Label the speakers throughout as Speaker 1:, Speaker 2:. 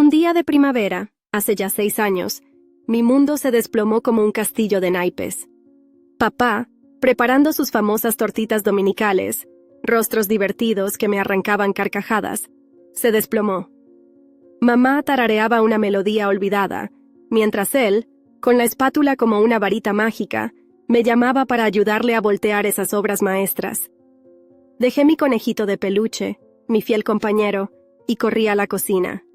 Speaker 1: Un día de primavera, hace ya 6 años, mi mundo se desplomó como un castillo de naipes. Papá, preparando sus famosas tortitas dominicales, rostros divertidos que me arrancaban carcajadas, se desplomó. Mamá tarareaba una melodía olvidada, mientras él, con la espátula como una varita mágica, me llamaba para ayudarle a voltear esas obras maestras. Dejé mi conejito de peluche, mi fiel compañero, y corrí a la cocina.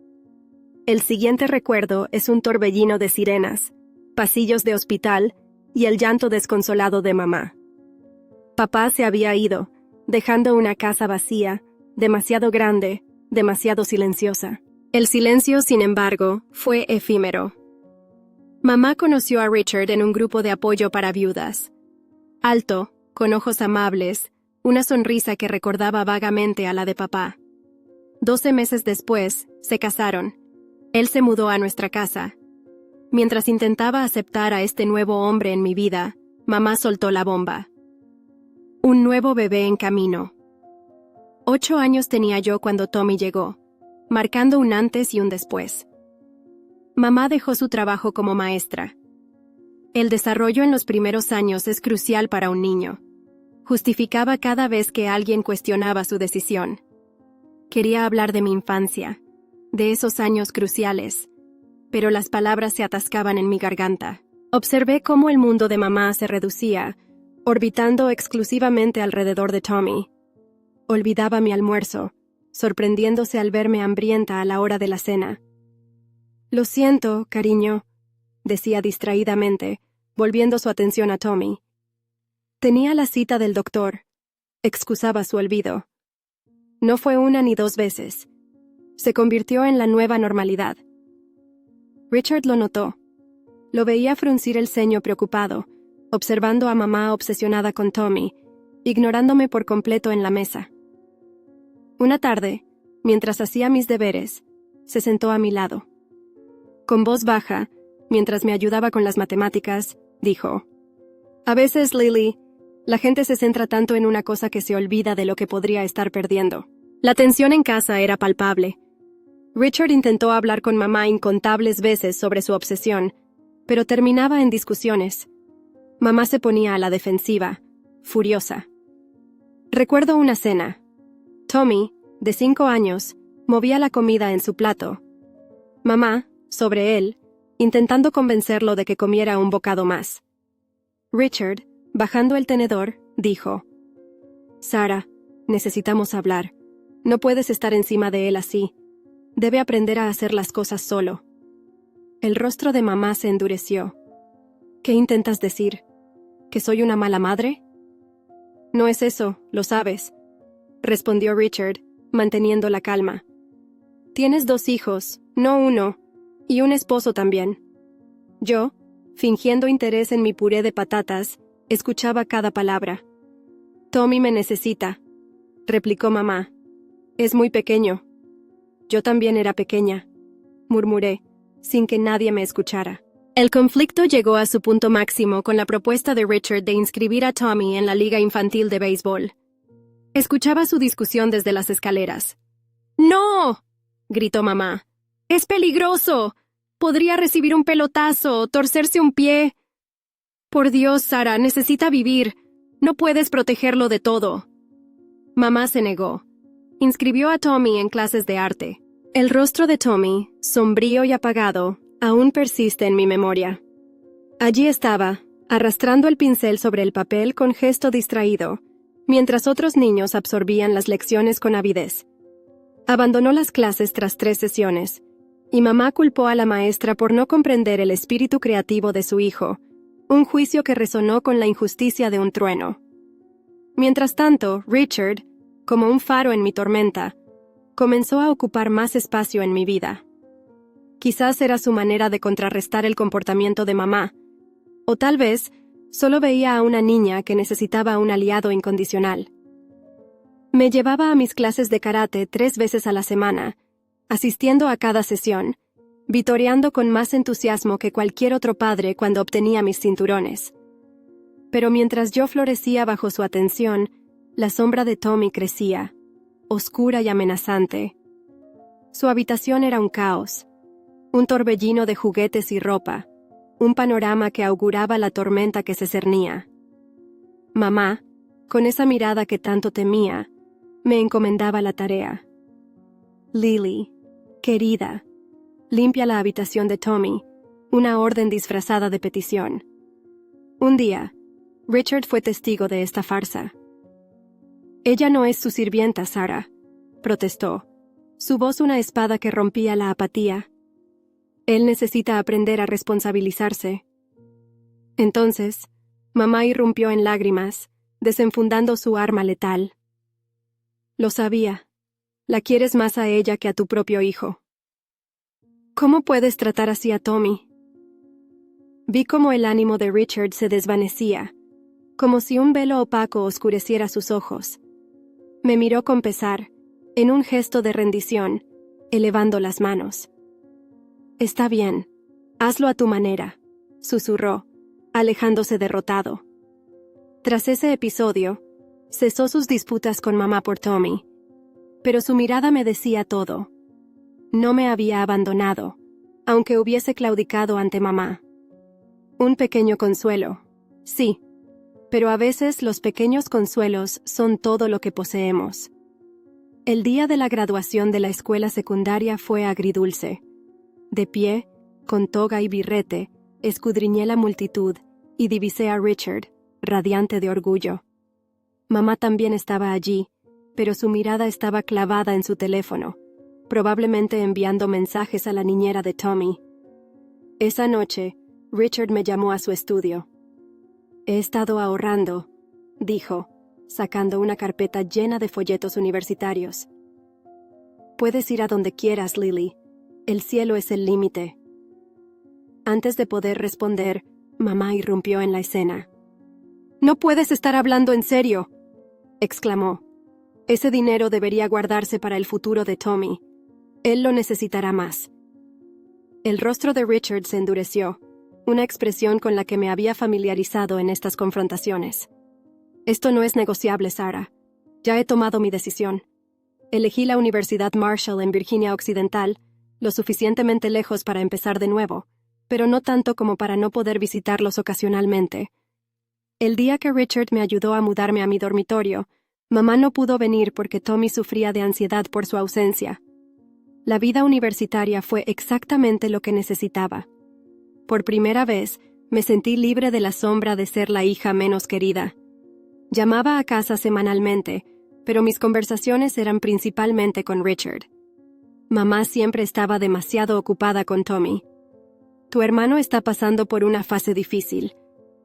Speaker 1: El siguiente recuerdo es un torbellino de sirenas, pasillos de hospital y el llanto desconsolado de mamá. Papá se había ido, dejando una casa vacía, demasiado grande, demasiado silenciosa. El silencio, sin embargo, fue efímero. Mamá conoció a Richard en un grupo de apoyo para viudas. Alto, con ojos amables, una sonrisa que recordaba vagamente a la de papá. 12 meses después, se casaron. Él se mudó a nuestra casa. Mientras intentaba aceptar a este nuevo hombre en mi vida, mamá soltó la bomba. Un nuevo bebé en camino. 8 años tenía yo cuando Tommy llegó, marcando un antes y un después. Mamá dejó su trabajo como maestra. El desarrollo en los primeros años es crucial para un niño. Justificaba cada vez que alguien cuestionaba su decisión. Quería hablar de mi infancia, de esos años cruciales, pero las palabras se atascaban en mi garganta. Observé cómo el mundo de mamá se reducía, orbitando exclusivamente alrededor de Tommy. Olvidaba mi almuerzo, sorprendiéndose al verme hambrienta a la hora de la cena. «Lo siento, cariño», decía distraídamente, volviendo su atención a Tommy. Tenía la cita del doctor. Excusaba su olvido. No fue 1 ni 2 veces. Se convirtió en la nueva normalidad. Richard lo notó. Lo veía fruncir el ceño preocupado, observando a mamá obsesionada con Tommy, ignorándome por completo en la mesa. Una tarde, mientras hacía mis deberes, se sentó a mi lado. Con voz baja, mientras me ayudaba con las matemáticas, dijo: «A veces, Lily, la gente se centra tanto en una cosa que se olvida de lo que podría estar perdiendo». La tensión en casa era palpable. Richard intentó hablar con mamá incontables veces sobre su obsesión, pero terminaba en discusiones. Mamá se ponía a la defensiva, furiosa. Recuerdo una cena. Tommy, de 5 años, movía la comida en su plato. Mamá, sobre él, intentando convencerlo de que comiera un bocado más. Richard, bajando el tenedor, dijo: «Sarah, necesitamos hablar. No puedes estar encima de él así. Debe aprender a hacer las cosas solo». El rostro de mamá se endureció. «¿Qué intentas decir? ¿Que soy una mala madre?» «No es eso, lo sabes», respondió Richard, manteniendo la calma. «Tienes 2 hijos, no 1, y un esposo también». Yo, fingiendo interés en mi puré de patatas, escuchaba cada palabra. «Tommy me necesita», replicó mamá. «Es muy pequeño». «Yo también era pequeña», murmuré, sin que nadie me escuchara. El conflicto llegó a su punto máximo con la propuesta de Richard de inscribir a Tommy en la liga infantil de béisbol. Escuchaba su discusión desde las escaleras. «¡No!», gritó mamá. «¡Es peligroso! Podría recibir un pelotazo, torcerse un pie». «Por Dios, Sarah, necesita vivir. No puedes protegerlo de todo». Mamá se negó. Inscribió a Tommy en clases de arte. El rostro de Tommy, sombrío y apagado, aún persiste en mi memoria. Allí estaba, arrastrando el pincel sobre el papel con gesto distraído, mientras otros niños absorbían las lecciones con avidez. Abandonó las clases tras 3 sesiones, y mamá culpó a la maestra por no comprender el espíritu creativo de su hijo, un juicio que resonó con la injusticia de un trueno. Mientras tanto, Richard, como un faro en mi tormenta, comenzó a ocupar más espacio en mi vida. Quizás era su manera de contrarrestar el comportamiento de mamá, o tal vez solo veía a una niña que necesitaba un aliado incondicional. Me llevaba a mis clases de karate 3 veces a la semana, asistiendo a cada sesión, vitoreando con más entusiasmo que cualquier otro padre cuando obtenía mis cinturones. Pero mientras yo florecía bajo su atención, la sombra de Tommy crecía, oscura y amenazante. Su habitación era un caos, Un torbellino de juguetes y ropa, un panorama que auguraba la tormenta que se cernía. Mamá, con esa mirada que tanto temía, me encomendaba la tarea. Lily, querida, limpia la habitación de Tommy, una orden disfrazada de petición. Un día, Richard fue testigo de esta farsa. Ella no es su sirvienta, Sarah, protestó, su voz una espada que rompía la apatía. Él necesita aprender a responsabilizarse. Entonces, mamá irrumpió en lágrimas, desenfundando su arma letal. Lo sabía. La quieres más a ella que a tu propio hijo. ¿Cómo puedes tratar así a Tommy? Vi cómo el ánimo de Richard se desvanecía, como si un velo opaco oscureciera sus ojos. Me miró con pesar, en un gesto de rendición, elevando las manos. Está bien, hazlo a tu manera, susurró, alejándose derrotado. Tras ese episodio, cesó sus disputas con mamá por Tommy, pero su mirada me decía todo. No me había abandonado, aunque hubiese claudicado ante mamá. Un pequeño consuelo, sí, pero a veces los pequeños consuelos son todo lo que poseemos. El día de la graduación de la escuela secundaria fue agridulce. De pie, con toga y birrete, escudriñé la multitud y divisé a Richard, radiante de orgullo. Mamá también estaba allí, pero su mirada estaba clavada en su teléfono, probablemente enviando mensajes a la niñera de Tommy. Esa noche, Richard me llamó a su estudio. He estado ahorrando, dijo, sacando una carpeta llena de folletos universitarios. Puedes ir a donde quieras, Lily. El cielo es el límite. Antes de poder responder, mamá irrumpió en la escena. «No puedes estar hablando en serio», exclamó. «Ese dinero debería guardarse para el futuro de Tommy. Él lo necesitará más». El rostro de Richard se endureció, una expresión con la que me había familiarizado en estas confrontaciones. «Esto no es negociable, Sarah. Ya he tomado mi decisión. Elegí la Universidad Marshall en Virginia Occidental, lo suficientemente lejos para empezar de nuevo, pero no tanto como para no poder visitarlos ocasionalmente. El día que Richard me ayudó a mudarme a mi dormitorio, mamá no pudo venir porque Tommy sufría de ansiedad por su ausencia. La vida universitaria fue exactamente lo que necesitaba. Por primera vez, me sentí libre de la sombra de ser la hija menos querida. Llamaba a casa semanalmente, pero mis conversaciones eran principalmente con Richard. Mamá siempre estaba demasiado ocupada con Tommy. «Tu hermano está pasando por una fase difícil»,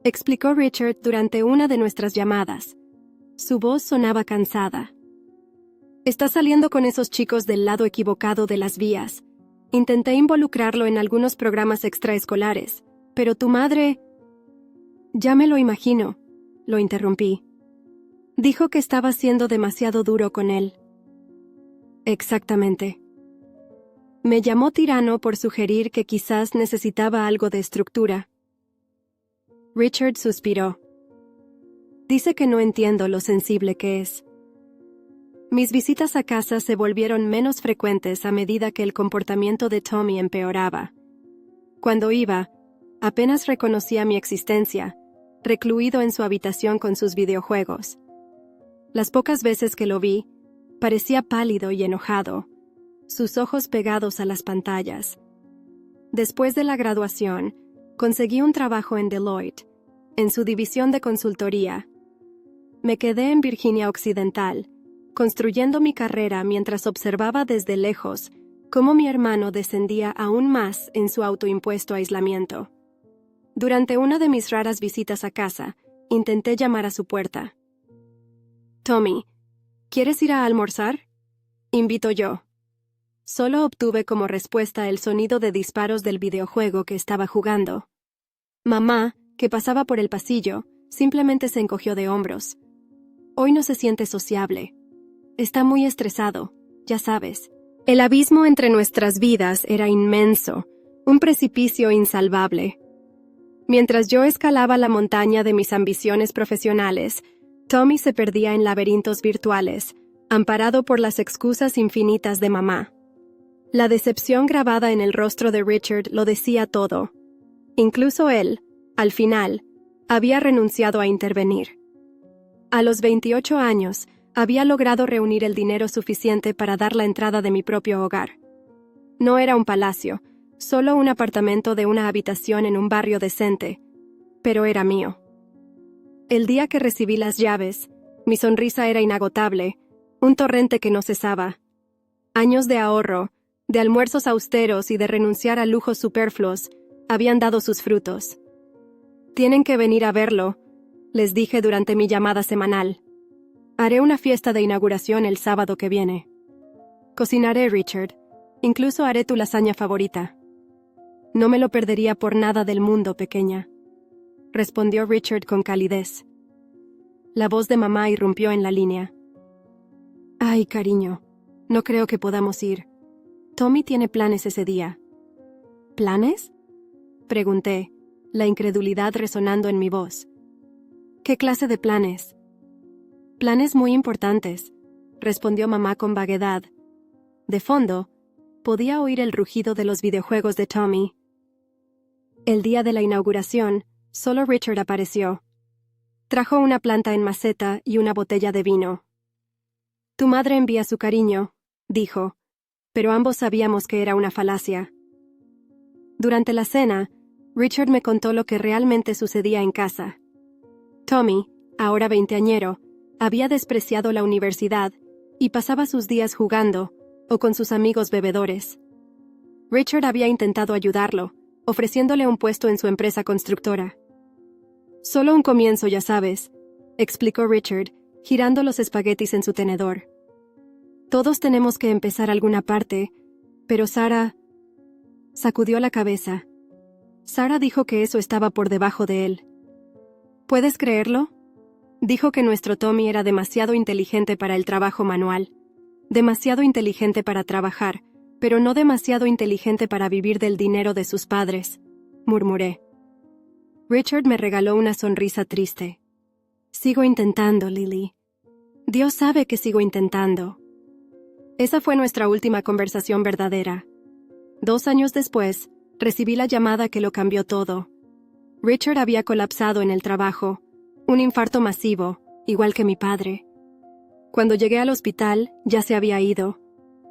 Speaker 1: explicó Richard durante una de nuestras llamadas. Su voz sonaba cansada. «Está saliendo con esos chicos del lado equivocado de las vías. Intenté involucrarlo en algunos programas extraescolares, pero tu madre...» «Ya me lo imagino», lo interrumpí. «Dijo que estaba siendo demasiado duro con él». «Exactamente». Me llamó tirano por sugerir que quizás necesitaba algo de estructura. Richard suspiró. Dice que no entiendo lo sensible que es. Mis visitas a casa se volvieron menos frecuentes a medida que el comportamiento de Tommy empeoraba. Cuando iba, apenas reconocía mi existencia, recluido en su habitación con sus videojuegos. Las pocas veces que lo vi, parecía pálido y enojado, sus ojos pegados a las pantallas. Después de la graduación, conseguí un trabajo en Deloitte, en su división de consultoría. Me quedé en Virginia Occidental, construyendo mi carrera mientras observaba desde lejos cómo mi hermano descendía aún más en su autoimpuesto aislamiento. Durante una de mis raras visitas a casa, intenté llamar a su puerta. «Tommy, ¿quieres ir a almorzar?», invito yo. Solo obtuve como respuesta el sonido de disparos del videojuego que estaba jugando. Mamá, que pasaba por el pasillo, simplemente se encogió de hombros. Hoy no se siente sociable. Está muy estresado, ya sabes. El abismo entre nuestras vidas era inmenso, un precipicio insalvable. Mientras yo escalaba la montaña de mis ambiciones profesionales, Tommy se perdía en laberintos virtuales, amparado por las excusas infinitas de mamá. La decepción grabada en el rostro de Richard lo decía todo. Incluso él, al final, había renunciado a intervenir. A los 28 años, había logrado reunir el dinero suficiente para dar la entrada de mi propio hogar. No era un palacio, solo un apartamento de una habitación en un barrio decente, pero era mío. El día que recibí las llaves, mi sonrisa era inagotable, un torrente que no cesaba. Años de ahorro, de almuerzos austeros y de renunciar a lujos superfluos habían dado sus frutos. «Tienen que venir a verlo», les dije durante mi llamada semanal. «Haré una fiesta de inauguración el sábado que viene. Cocinaré, Richard. Incluso haré tu lasaña favorita». «No me lo perdería por nada del mundo, pequeña», respondió Richard con calidez. La voz de mamá irrumpió en la línea. «Ay, cariño, no creo que podamos ir. Tommy tiene planes ese día». «¿Planes?», pregunté, la incredulidad resonando en mi voz. «¿Qué clase de planes?». «Planes muy importantes», respondió mamá con vaguedad. De fondo, podía oír el rugido de los videojuegos de Tommy. El día de la inauguración, solo Richard apareció. Trajo una planta en maceta y una botella de vino. «Tu madre envía su cariño», dijo, pero ambos sabíamos que era una falacia. Durante la cena, Richard me contó lo que realmente sucedía en casa. Tommy, ahora veinteañero, había despreciado la universidad y pasaba sus días jugando o con sus amigos bebedores. Richard había intentado ayudarlo, ofreciéndole un puesto en su empresa constructora. «Solo un comienzo, ya sabes», explicó Richard, girando los espaguetis en su tenedor. «Todos tenemos que empezar alguna parte, pero Sarah…» Sacudió la cabeza. Sarah dijo que eso estaba por debajo de él. ¿Puedes creerlo? Dijo que nuestro Tommy era demasiado inteligente para el trabajo manual, demasiado inteligente para trabajar, pero no demasiado inteligente para vivir del dinero de sus padres, murmuré. Richard me regaló una sonrisa triste. «Sigo intentando, Lily. Dios sabe que sigo intentando». Esa fue nuestra última conversación verdadera. 2 años después, recibí la llamada que lo cambió todo. Richard había colapsado en el trabajo, un infarto masivo, igual que mi padre. Cuando llegué al hospital, ya se había ido.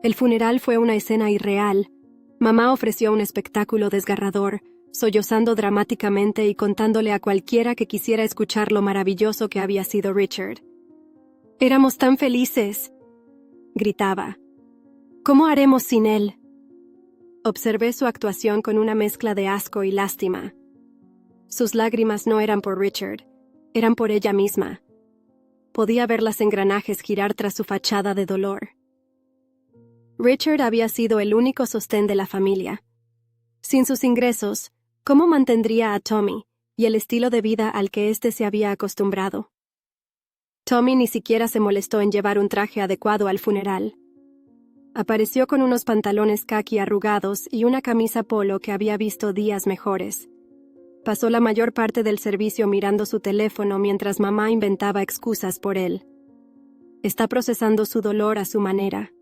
Speaker 1: El funeral fue una escena irreal. Mamá ofreció un espectáculo desgarrador, sollozando dramáticamente y contándole a cualquiera que quisiera escuchar lo maravilloso que había sido Richard. «Éramos tan felices», gritaba. «¿Cómo haremos sin él?». Observé su actuación con una mezcla de asco y lástima. Sus lágrimas no eran por Richard, eran por ella misma. Podía ver los engranajes girar tras su fachada de dolor. Richard había sido el único sostén de la familia. Sin sus ingresos, ¿cómo mantendría a Tommy y el estilo de vida al que éste se había acostumbrado? Tommy ni siquiera se molestó en llevar un traje adecuado al funeral. Apareció con unos pantalones caqui arrugados y una camisa polo que había visto días mejores. Pasó la mayor parte del servicio mirando su teléfono mientras mamá inventaba excusas por él. Está procesando su dolor a su manera.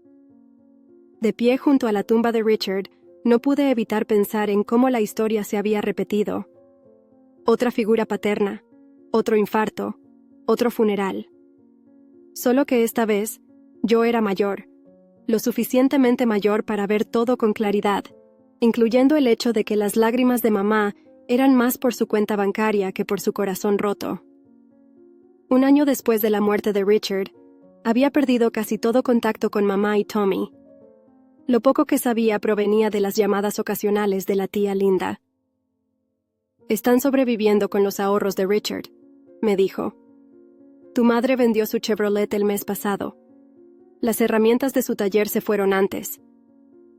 Speaker 1: De pie junto a la tumba de Richard, no pude evitar pensar en cómo la historia se había repetido. Otra figura paterna, otro infarto, otro funeral. Solo que esta vez, yo era mayor, lo suficientemente mayor para ver todo con claridad, incluyendo el hecho de que las lágrimas de mamá eran más por su cuenta bancaria que por su corazón roto. 1 año después de la muerte de Richard, había perdido casi todo contacto con mamá y Tommy. Lo poco que sabía provenía de las llamadas ocasionales de la tía Linda. «Están sobreviviendo con los ahorros de Richard», me dijo. «Tu madre vendió su Chevrolet el mes pasado. Las herramientas de su taller se fueron antes.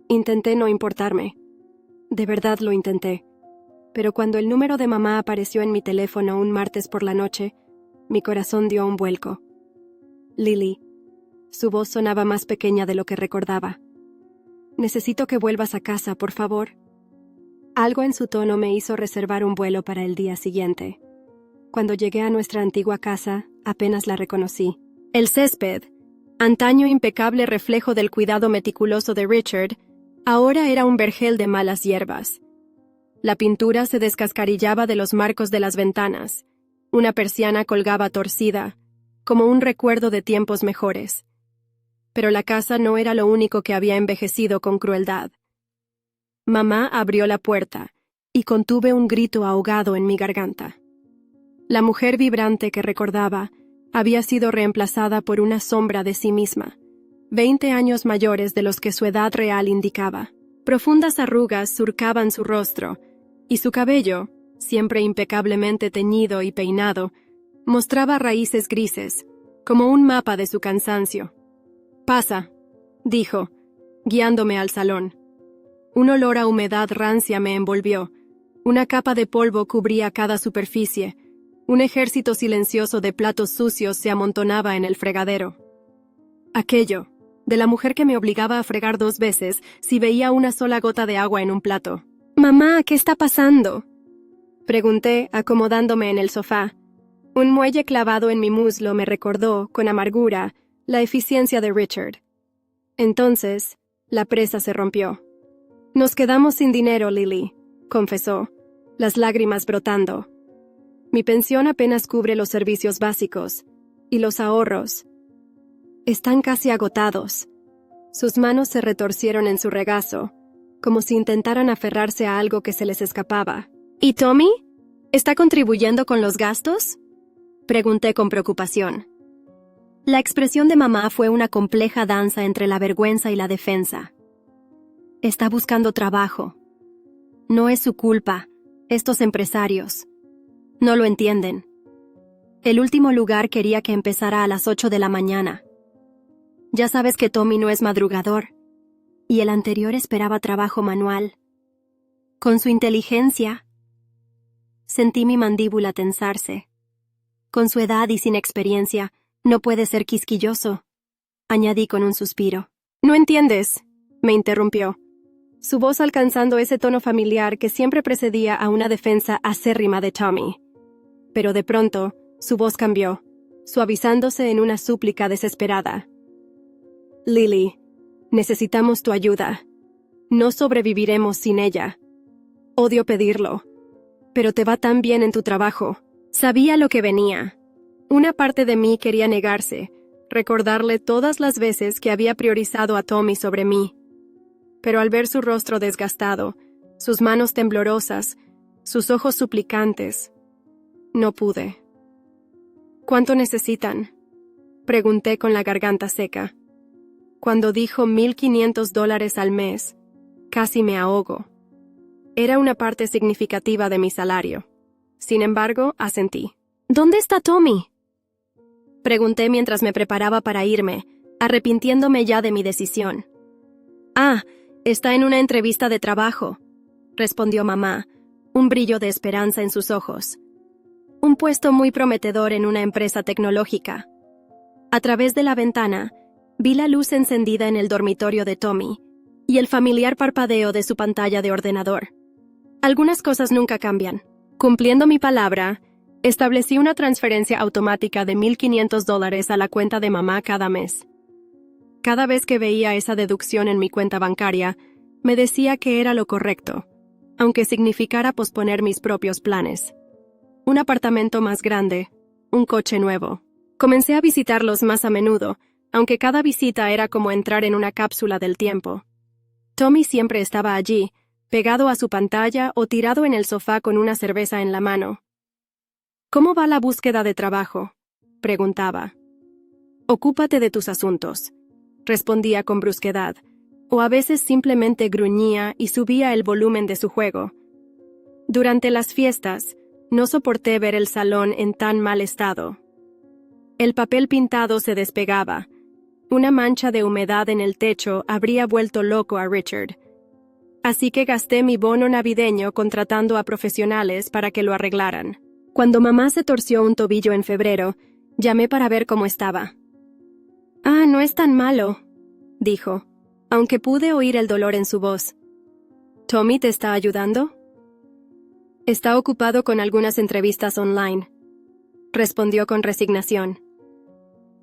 Speaker 1: Intenté no importarme. De verdad lo intenté. Pero cuando el número de mamá apareció en mi teléfono un martes por la noche, mi corazón dio un vuelco. Lily». Su voz sonaba más pequeña de lo que recordaba. «Necesito que vuelvas a casa, por favor». Algo en su tono me hizo reservar un vuelo para el día siguiente. Cuando llegué a nuestra antigua casa, apenas la reconocí. El césped, antaño impecable reflejo del cuidado meticuloso de Richard, Ahora era un vergel de malas hierbas. La pintura se descascarillaba de los marcos de las ventanas. Una persiana colgaba torcida, como un recuerdo de tiempos mejores. Pero la casa no era lo único que había envejecido con crueldad. Mamá abrió la puerta y contuve un grito ahogado en mi garganta. La mujer vibrante que recordaba había sido reemplazada por una sombra de sí misma, 20 años mayores de los que su edad real indicaba. Profundas arrugas surcaban su rostro, y su cabello, siempre impecablemente teñido y peinado, mostraba raíces grises, como un mapa de su cansancio. «Pasa», dijo, guiándome al salón. Un olor a humedad rancia me envolvió. Una capa de polvo cubría cada superficie. Un ejército silencioso de platos sucios se amontonaba en el fregadero. Aquello, de la mujer que me obligaba a fregar 2 veces si veía una sola gota de agua en un plato. «Mamá, ¿qué está pasando?», pregunté, acomodándome en el sofá. Un muelle clavado en mi muslo me recordó, con amargura, la eficiencia de Richard. Entonces, la presa se rompió. «Nos quedamos sin dinero, Lily», confesó, las lágrimas brotando. «Mi pensión apenas cubre los servicios básicos, y los ahorros están casi agotados». Sus manos se retorcieron en su regazo, como si intentaran aferrarse a algo que se les escapaba. «¿Y Tommy? ¿Está contribuyendo con los gastos?», pregunté con preocupación. La expresión de mamá fue una compleja danza entre la vergüenza y la defensa. «Está buscando trabajo. No es su culpa. Estos empresarios no lo entienden. El último lugar quería que empezara a las 8 de la mañana. Ya sabes que Tommy no es madrugador, y el anterior esperaba trabajo manual. Con su inteligencia». Sentí mi mandíbula tensarse. «Con su edad y sin experiencia, no puede ser quisquilloso», añadí con un suspiro. «No entiendes», me interrumpió, su voz alcanzando ese tono familiar que siempre precedía a una defensa acérrima de Tommy. Pero de pronto, su voz cambió, suavizándose en una súplica desesperada. «Lily, necesitamos tu ayuda. No sobreviviremos sin ella. Odio pedirlo, pero te va tan bien en tu trabajo». Sabía lo que venía. Una parte de mí quería negarse, recordarle todas las veces que había priorizado a Tommy sobre mí. Pero al ver su rostro desgastado, sus manos temblorosas, sus ojos suplicantes, no pude. «¿Cuánto necesitan?», pregunté con la garganta seca. Cuando dijo $1,500 al mes, casi me ahogo. Era una parte significativa de mi salario. Sin embargo, asentí. «¿Dónde está Tommy?», pregunté mientras me preparaba para irme, arrepintiéndome ya de mi decisión. «Ah, está en una entrevista de trabajo», respondió mamá, un brillo de esperanza en sus ojos. «Un puesto muy prometedor en una empresa tecnológica». A través de la ventana, vi la luz encendida en el dormitorio de Tommy y el familiar parpadeo de su pantalla de ordenador. Algunas cosas nunca cambian. Cumpliendo mi palabra, establecí una transferencia automática de $1,500 a la cuenta de mamá cada mes. Cada vez que veía esa deducción en mi cuenta bancaria, me decía que era lo correcto, aunque significara posponer mis propios planes. Un apartamento más grande, un coche nuevo. Comencé a visitarlos más a menudo, aunque cada visita era como entrar en una cápsula del tiempo. Tommy siempre estaba allí, pegado a su pantalla o tirado en el sofá con una cerveza en la mano. «¿Cómo va la búsqueda de trabajo?», preguntaba. «Ocúpate de tus asuntos», respondía con brusquedad, o a veces simplemente gruñía y subía el volumen de su juego. Durante las fiestas, no soporté ver el salón en tan mal estado. El papel pintado se despegaba. Una mancha de humedad en el techo habría vuelto loco a Richard. Así que gasté mi bono navideño contratando a profesionales para que lo arreglaran. Cuando mamá se torció un tobillo en febrero, llamé para ver cómo estaba. «Ah, no es tan malo», dijo, aunque pude oír el dolor en su voz. «¿Tommy te está ayudando?». «Está ocupado con algunas entrevistas online», respondió con resignación.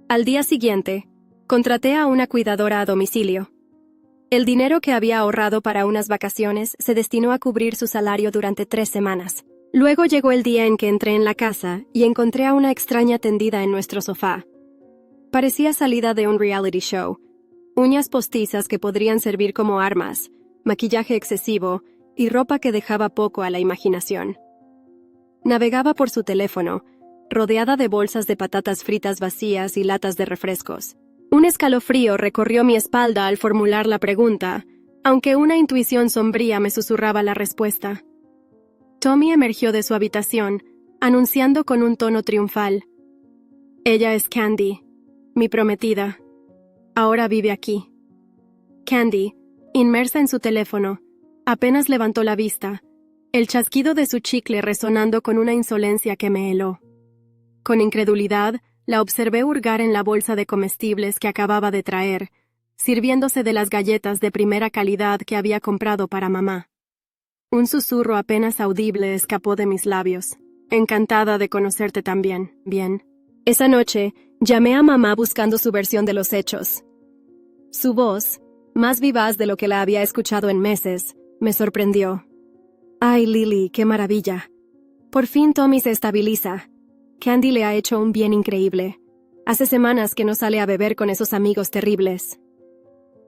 Speaker 1: Al día siguiente, contraté a una cuidadora a domicilio. El dinero que había ahorrado para unas vacaciones se destinó a cubrir su salario durante 3 semanas. Luego llegó el día en que entré en la casa y encontré a una extraña tendida en nuestro sofá. Parecía salida de un reality show. Uñas postizas que podrían servir como armas, maquillaje excesivo y ropa que dejaba poco a la imaginación. Navegaba por su teléfono, rodeada de bolsas de patatas fritas vacías y latas de refrescos. Un escalofrío recorrió mi espalda al formular la pregunta, aunque una intuición sombría me susurraba la respuesta. Tommy emergió de su habitación, anunciando con un tono triunfal: «Ella es Candy, mi prometida. Ahora vive aquí». Candy, inmersa en su teléfono, apenas levantó la vista, el chasquido de su chicle resonando con una insolencia que me heló. Con incredulidad, la observé hurgar en la bolsa de comestibles que acababa de traer, sirviéndose de las galletas de primera calidad que había comprado para mamá. Un susurro apenas audible escapó de mis labios. «Encantada de conocerte también, bien». Esa noche, llamé a mamá buscando su versión de los hechos. Su voz, más vivaz de lo que la había escuchado en meses, me sorprendió. «Ay, Lily, qué maravilla. Por fin Tommy se estabiliza. Candy le ha hecho un bien increíble. Hace semanas que no sale a beber con esos amigos terribles».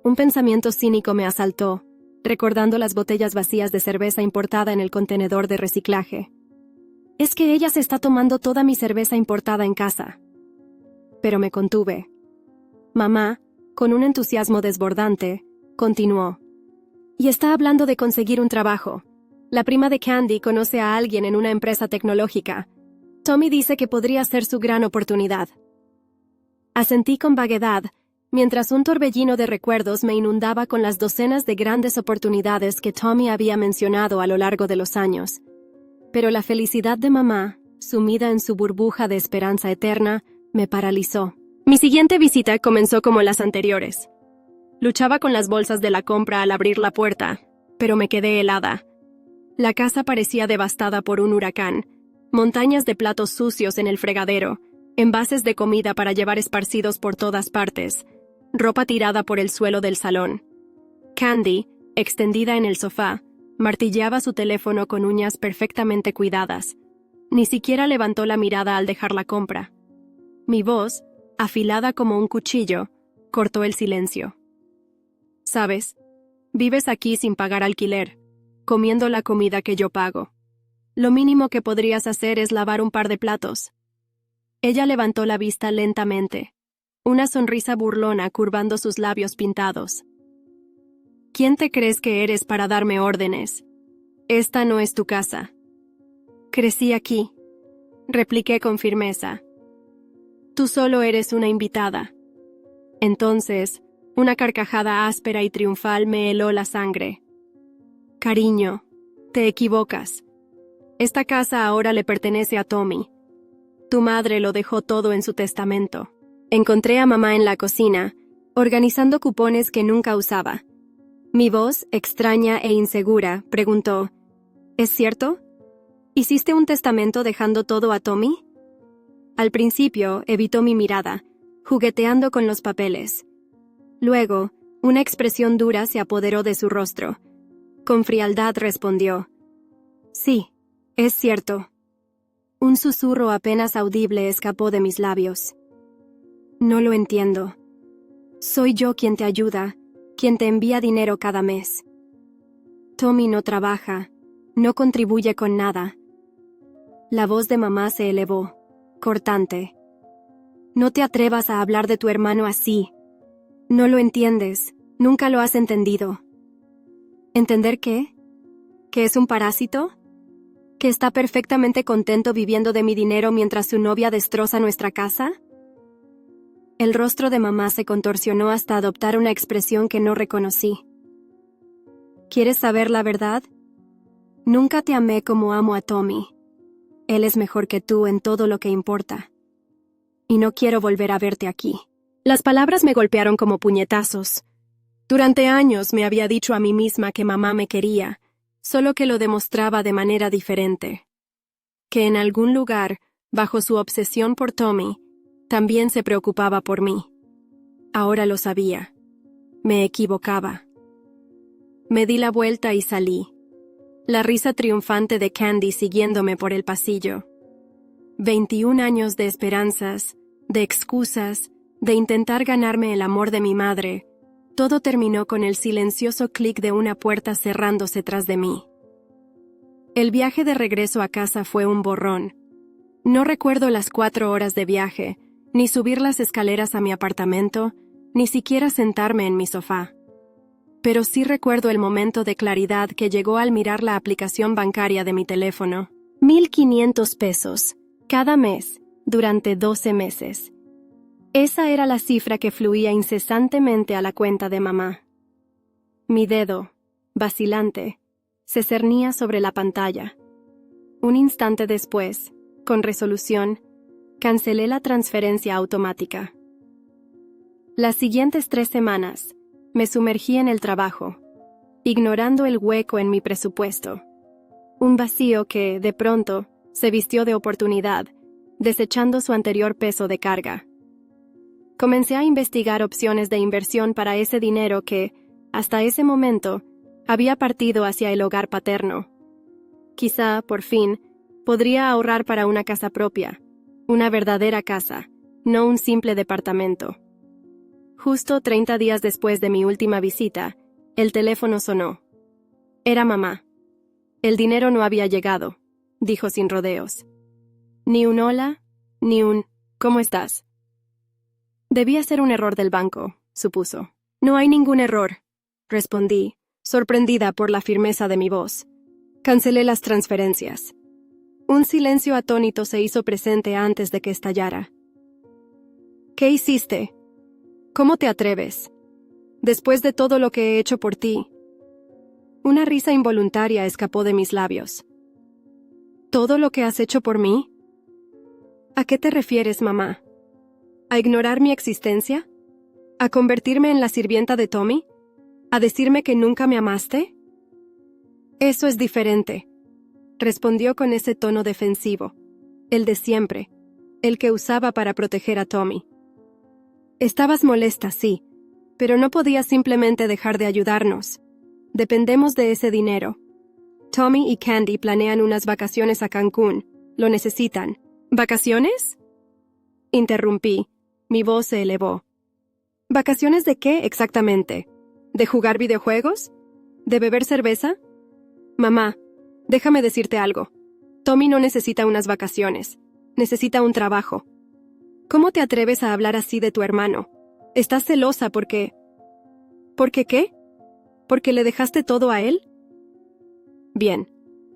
Speaker 1: Un pensamiento cínico me asaltó, recordando las botellas vacías de cerveza importada en el contenedor de reciclaje. «Es que ella se está tomando toda mi cerveza importada en casa». Pero me contuve. Mamá, con un entusiasmo desbordante, continuó: «Y está hablando de conseguir un trabajo. La prima de Candy conoce a alguien en una empresa tecnológica. Tommy dice que podría ser su gran oportunidad». Asentí con vaguedad, mientras un torbellino de recuerdos me inundaba con las docenas de grandes oportunidades que Tommy había mencionado a lo largo de los años. Pero la felicidad de mamá, sumida en su burbuja de esperanza eterna, me paralizó. Mi siguiente visita comenzó como las anteriores. Luchaba con las bolsas de la compra al abrir la puerta, pero me quedé helada. La casa parecía devastada por un huracán, montañas de platos sucios en el fregadero, envases de comida para llevar esparcidos por todas partes, ropa tirada por el suelo del salón. Candy, extendida en el sofá, martilleaba su teléfono con uñas perfectamente cuidadas. Ni siquiera levantó la mirada al dejar la compra. Mi voz, afilada como un cuchillo, cortó el silencio. «Sabes, vives aquí sin pagar alquiler, comiendo la comida que yo pago. Lo mínimo que podrías hacer es lavar un par de platos». Ella levantó la vista lentamente, una sonrisa burlona curvando sus labios pintados. «¿Quién te crees que eres para darme órdenes? Esta no es tu casa». «Crecí aquí», repliqué con firmeza. «Tú solo eres una invitada». Entonces, una carcajada áspera y triunfal me heló la sangre. «Cariño, te equivocas. Esta casa ahora le pertenece a Tommy. Tu madre lo dejó todo en su testamento». Encontré a mamá en la cocina, organizando cupones que nunca usaba. Mi voz, extraña e insegura, preguntó: «¿Es cierto? ¿Hiciste un testamento dejando todo a Tommy?». Al principio, evitó mi mirada, jugueteando con los papeles. Luego, una expresión dura se apoderó de su rostro. Con frialdad respondió: «Sí, es cierto». Un susurro apenas audible escapó de mis labios. «No lo entiendo. Soy yo quien te ayuda, quien te envía dinero cada mes. Tommy no trabaja, no contribuye con nada». La voz de mamá se elevó, cortante. «No te atrevas a hablar de tu hermano así. No lo entiendes, nunca lo has entendido». ¿Entender qué? ¿Que es un parásito? ¿Que está perfectamente contento viviendo de mi dinero mientras su novia destroza nuestra casa? El rostro de mamá se contorsionó hasta adoptar una expresión que no reconocí. ¿Quieres saber la verdad? Nunca te amé como amo a Tommy. Él es mejor que tú en todo lo que importa. Y no quiero volver a verte aquí». Las palabras me golpearon como puñetazos. Durante años me había dicho a mí misma que mamá me quería, solo que lo demostraba de manera diferente. Que en algún lugar, bajo su obsesión por Tommy, también se preocupaba por mí. Ahora lo sabía. Me equivocaba. Me di la vuelta y salí. La risa triunfante de Candy siguiéndome por el pasillo. 21 años de esperanzas, de excusas, de intentar ganarme el amor de mi madre. Todo terminó con el silencioso clic de una puerta cerrándose tras de mí. El viaje de regreso a casa fue un borrón. No recuerdo las 4 horas de viaje, ni subir las escaleras a mi apartamento, ni siquiera sentarme en mi sofá. Pero sí recuerdo el momento de claridad que llegó al mirar la aplicación bancaria de mi teléfono. 1,500 pesos, cada mes, durante 12 meses. Esa era la cifra que fluía incesantemente a la cuenta de mamá. Mi dedo, vacilante, se cernía sobre la pantalla. Un instante después, con resolución, cancelé la transferencia automática. Las siguientes 3 semanas, me sumergí en el trabajo, ignorando el hueco en mi presupuesto. Un vacío que, de pronto, se vistió de oportunidad, desechando su anterior peso de carga. Comencé a investigar opciones de inversión para ese dinero que, hasta ese momento, había partido hacia el hogar paterno. Quizá, por fin, podría ahorrar para una casa propia, una verdadera casa, no un simple departamento. Justo 30 días después de mi última visita, el teléfono sonó. Era mamá. El dinero no había llegado, dijo sin rodeos. Ni un hola, ni un ¿cómo estás? Debía ser un error del banco, supuso. No hay ningún error, respondí, sorprendida por la firmeza de mi voz. Cancelé las transferencias. Un silencio atónito se hizo presente antes de que estallara. ¿Qué hiciste? ¿Cómo te atreves? Después de todo lo que he hecho por ti. Una risa involuntaria escapó de mis labios. ¿Todo lo que has hecho por mí? ¿A qué te refieres, mamá? ¿A ignorar mi existencia? ¿A convertirme en la sirvienta de Tommy? ¿A decirme que nunca me amaste? Eso es diferente, respondió con ese tono defensivo, el de siempre, el que usaba para proteger a Tommy. Estabas molesta, sí, pero no podías simplemente dejar de ayudarnos. Dependemos de ese dinero. Tommy y Candy planean unas vacaciones a Cancún. Lo necesitan. ¿Vacaciones? Interrumpí. Mi voz se elevó. ¿Vacaciones de qué exactamente? ¿De jugar videojuegos? ¿De beber cerveza? Mamá, déjame decirte algo. Tommy no necesita unas vacaciones. Necesita un trabajo. ¿Cómo te atreves a hablar así de tu hermano? ¿Estás celosa porque... ¿Por qué qué? ¿Porque le dejaste todo a él? Bien,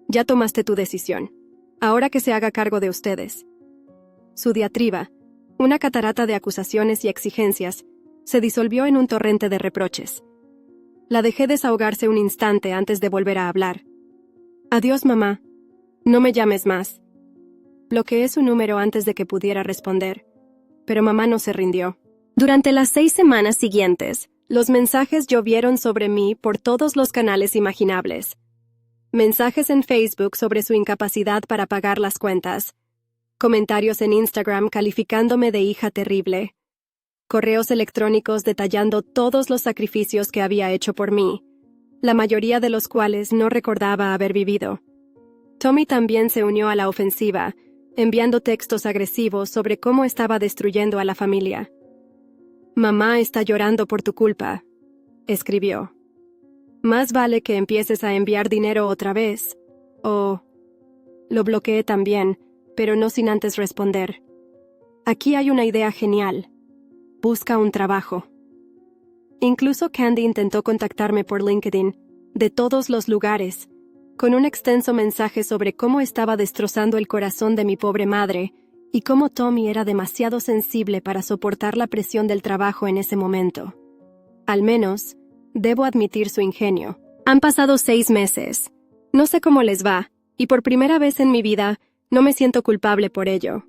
Speaker 1: ya tomaste tu decisión. Ahora que se haga cargo de ustedes. Su diatriba, una catarata de acusaciones y exigencias, se disolvió en un torrente de reproches. La dejé desahogarse un instante antes de volver a hablar. Adiós, mamá. No me llames más. Bloqueé su número antes de que pudiera responder, pero mamá no se rindió. Durante las 6 semanas siguientes, los mensajes llovieron sobre mí por todos los canales imaginables. Mensajes en Facebook sobre su incapacidad para pagar las cuentas. Comentarios en Instagram calificándome de hija terrible. Correos electrónicos detallando todos los sacrificios que había hecho por mí, la mayoría de los cuales no recordaba haber vivido. Tommy también se unió a la ofensiva, enviando textos agresivos sobre cómo estaba destruyendo a la familia. Mamá está llorando por tu culpa, escribió. Más vale que empieces a enviar dinero otra vez, o... Lo bloqueé también, pero no sin antes responder. Aquí hay una idea genial. Busca un trabajo. Incluso Candy intentó contactarme por LinkedIn, de todos los lugares, con un extenso mensaje sobre cómo estaba destrozando el corazón de mi pobre madre y cómo Tommy era demasiado sensible para soportar la presión del trabajo en ese momento. Al menos, debo admitir su ingenio. Han pasado 6 meses. No sé cómo les va, y por primera vez en mi vida, no me siento culpable por ello.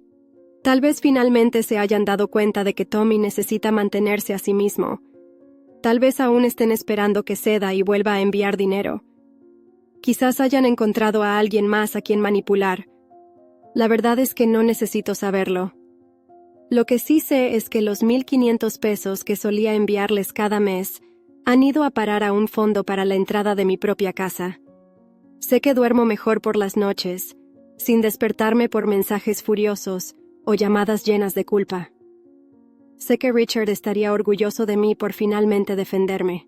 Speaker 1: Tal vez finalmente se hayan dado cuenta de que Tommy necesita mantenerse a sí mismo. Tal vez aún estén esperando que ceda y vuelva a enviar dinero. Quizás hayan encontrado a alguien más a quien manipular. La verdad es que no necesito saberlo. Lo que sí sé es que los 1,500 pesos que solía enviarles cada mes han ido a parar a un fondo para la entrada de mi propia casa. Sé que duermo mejor por las noches, sin despertarme por mensajes furiosos o llamadas llenas de culpa. Sé que Richard estaría orgulloso de mí por finalmente defenderme.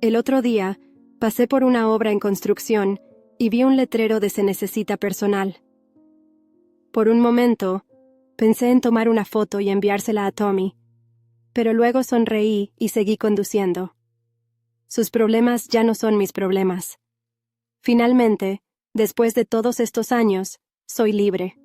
Speaker 1: El otro día, pasé por una obra en construcción y vi un letrero de "Se necesita personal". Por un momento, pensé en tomar una foto y enviársela a Tommy, pero luego sonreí y seguí conduciendo. Sus problemas ya no son mis problemas. Finalmente, después de todos estos años, soy libre.